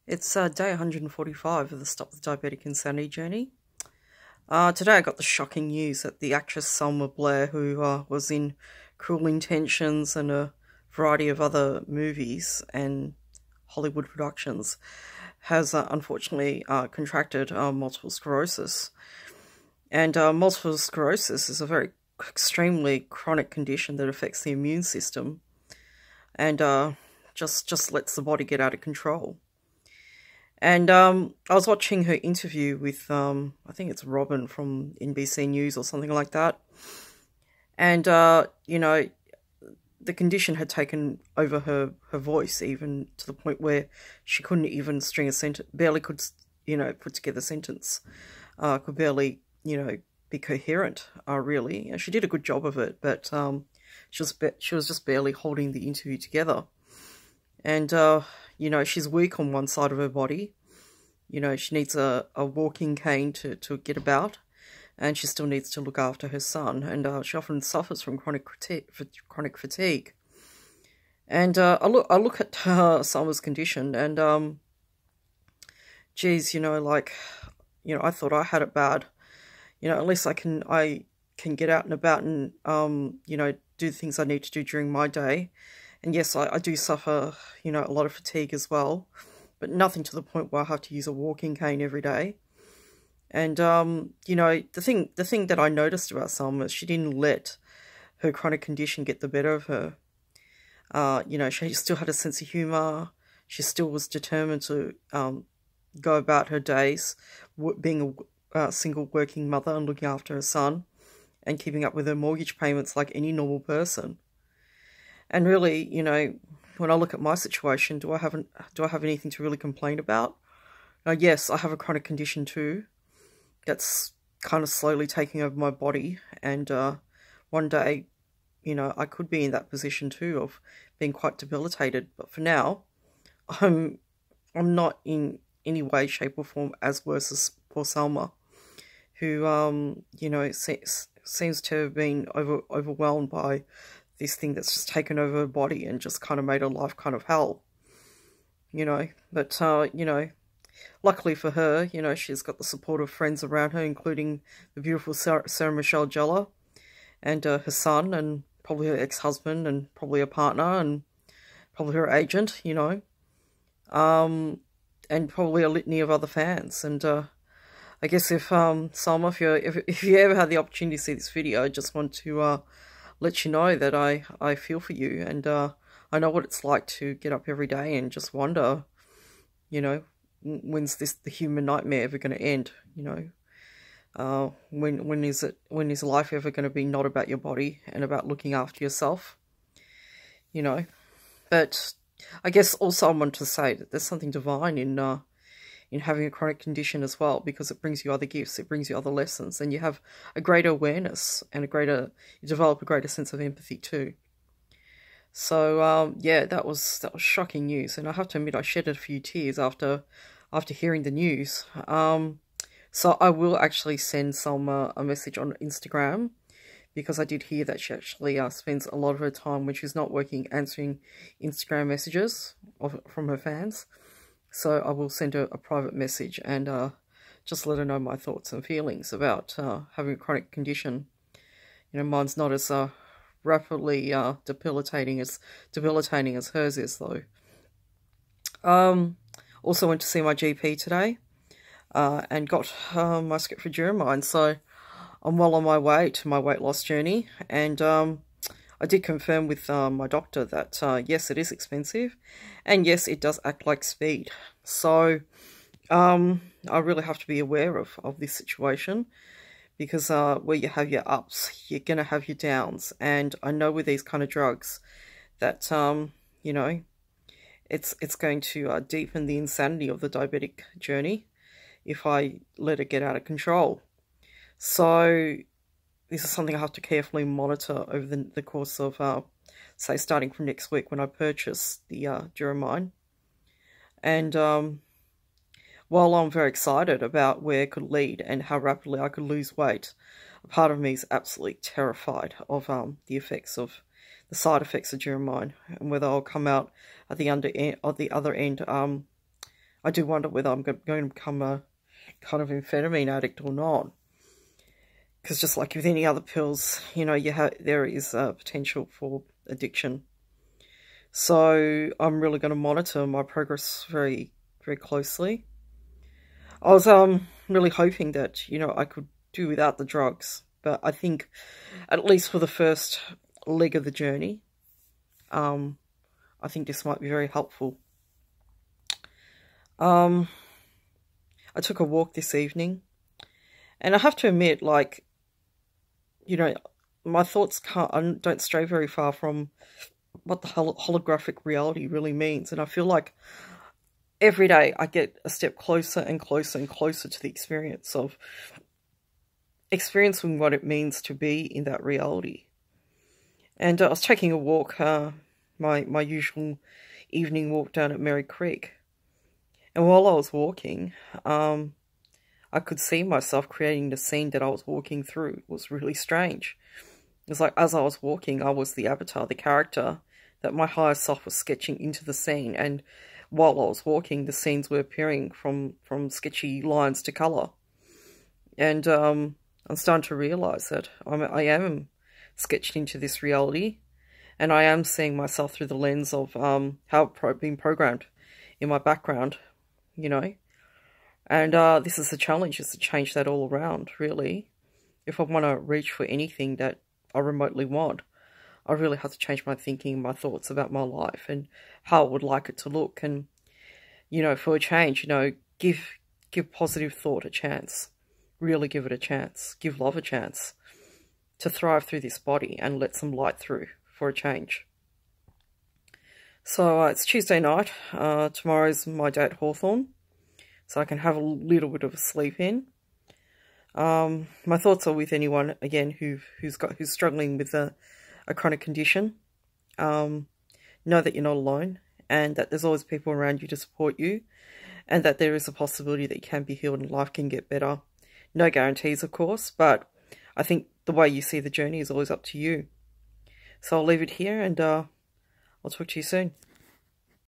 It's day 145 of the Stop the Diabetic Insanity journey. Today I got the shocking news that the actress Selma Blair, who was in Cruel Intentions and a variety of other movies and Hollywood productions, has unfortunately contracted multiple sclerosis. And multiple sclerosis is a very extremely chronic condition that affects the immune system and just lets the body get out of control. And I was watching her interview with, I think it's Robin from NBC News or something like that. And, you know, the condition had taken over her voice, even to the point where she couldn't even string a sentence, barely could, put together a sentence, could barely, be coherent, really. And she did a good job of it, but she was just barely holding the interview together. And, she's weak on one side of her body. She needs a walking cane to get about. And she still needs to look after her son. And she often suffers from chronic fatigue. And I look at Selma's condition and, geez, I thought I had it bad. At least I can get out and about and, do the things I need to do during my day. And yes, I do suffer, a lot of fatigue as well, but nothing to the point where I have to use a walking cane every day. And, the thing that I noticed about Selma is she didn't let her chronic condition get the better of her. She still had a sense of humour. She still was determined to go about her days, being a single working mother and looking after her son and keeping up with her mortgage payments like any normal person. And really, when I look at my situation, do I have anything to really complain about? Yes, I have a chronic condition too. That's kind of slowly taking over my body. And one day, I could be in that position too of being quite debilitated. But for now, I'm not in any way, shape or form as worse as poor Selma, who, seems to have been overwhelmed by this thing that's just taken over her body and just kind of made her life kind of hell, but, luckily for her, she's got the support of friends around her, including the beautiful Sarah Michelle Gellar and her son and probably her ex-husband and probably a partner and probably her agent, and probably a litany of other fans. And I guess if Selma, if you ever had the opportunity to see this video, I just want to let you know that I feel for you, and I know what it's like to get up every day and just wonder, when's the human nightmare ever going to end? When is life ever going to be not about your body and about looking after yourself? But I guess also I want to say that there's something divine in having a chronic condition as well, because it brings you other gifts, it brings you other lessons, and you have a greater awareness and you develop a greater sense of empathy too. So yeah, that was shocking news, and I have to admit I shed a few tears after hearing the news. So I will actually send Selma a message on Instagram, because I did hear that she actually spends a lot of her time when she's not working answering Instagram messages from her fans. So I will send her a private message and just let her know my thoughts and feelings about having a chronic condition. Mine's not as rapidly debilitating as hers is, though. Also went to see my GP today and got my script for Duromine. So I'm well on my way to my weight loss journey, and I did confirm with my doctor that, yes, it is expensive, and yes, it does act like speed. So I really have to be aware of this situation, because where you have your ups, you're going to have your downs. And I know with these kind of drugs that, it's going to deepen the insanity of the diabetic journey if I let it get out of control. So this is something I have to carefully monitor over the course of, say, starting from next week when I purchase the Duromine. And while I'm very excited about where it could lead and how rapidly I could lose weight, a part of me is absolutely terrified of the side effects of Duromine, and whether I'll come out at the other end I do wonder whether I'm going to become a kind of amphetamine addict or not. Because just like with any other pills, you know, there is a potential for addiction. So I'm really going to monitor my progress very, very closely. I was really hoping that, you know, I could do without the drugs. But I think, at least for the first leg of the journey, I think this might be very helpful. I took a walk this evening. And I have to admit, like, you know, my thoughts don't stray very far from what the holographic reality really means. And I feel like every day I get a step closer and closer and closer to the experience of experiencing what it means to be in that reality. And I was taking a walk, my usual evening walk down at Merry Creek. And while I was walking, I could see myself creating the scene that I was walking through. It was really strange. It was like, as I was walking, I was the avatar, the character that my higher self was sketching into the scene. And while I was walking, the scenes were appearing from sketchy lines to colour. And I'm starting to realise that I am sketched into this reality. And I am seeing myself through the lens of how I've been programmed in my background, you know. And this is the challenge, is to change that all around, really. If I want to reach for anything that I remotely want, I really have to change my thinking, my thoughts about my life and how I would like it to look. And, you know, for a change, you know, give positive thought a chance. Really give it a chance. Give love a chance to thrive through this body and let some light through for a change. So it's Tuesday night. Tomorrow's my day at Hawthorn, so I can have a little bit of a sleep in. My thoughts are with anyone, again, who's struggling with a chronic condition. Know that you're not alone, and that there's always people around you to support you, and that there is a possibility that you can be healed and life can get better. No guarantees, of course, but I think the way you see the journey is always up to you. So I'll leave it here, and I'll talk to you soon.